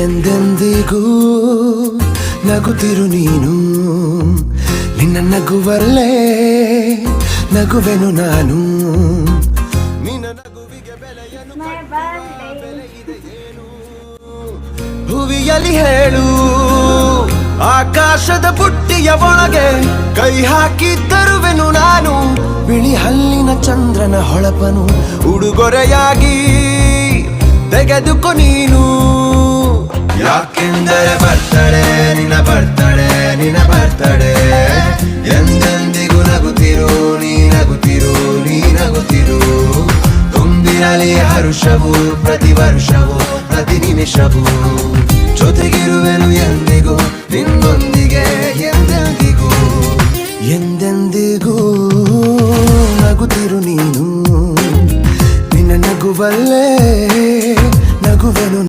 ಎಂದೆಂದಿಗೂ ನಗುತ್ತಿರು ನೀನು, ನಿನ್ನ ನಗುವಲ್ಲೇ ನಗುವೆನು ನಾನು. ನಿನ್ನ ನಗುವಿಗೆ ಬೆಲೆಯನ್ನು ಭುವಿಯಲ್ಲಿ ಹೇಳು, ಆಕಾಶದ ಬುಟ್ಟಿಯ ಒಳಗೆ ಕೈ ಹಾಕಿ ತರುವೆನು ನಾನು. ಬಿಳಿ ಹಲ್ಲಿನ ಚಂದ್ರನ ಹೊಳಪನು ಉಡುಗೊರೆಯಾಗಿ ತೆಗೆದುಕೊ ನೀನು. ಯಾಕೆಂದರೆ ಬರ್ತಡೆ ನಿನ್ನ ಬರ್ತಡೆ, ನಿನ್ನ ಬರ್ತಡೆ. ಎಂದೆಂದಿಗೂ ನಗುತ್ತಿರು ನೀ ನಗುತ್ತಿರು ನೀ ನಗುತ್ತಿರು. ತುಂಬಿರಲಿ ಹರುಷವು ಪ್ರತಿ ವರ್ಷವೂ ಪ್ರತಿ ನಿಮಿಷವೂ. ಜೊತೆಗಿರುವೆನು ಎಂದಿಗೂ ನಿನ್ನೊಂದಿಗೆ ಎಂದೆಂದಿಗೂ. ಎಂದೆಂದಿಗೂ ನಗುತ್ತಿರು ನೀನು, ನಿನ್ನ ನಗುವಲ್ಲೇ ನಗುವೆನು.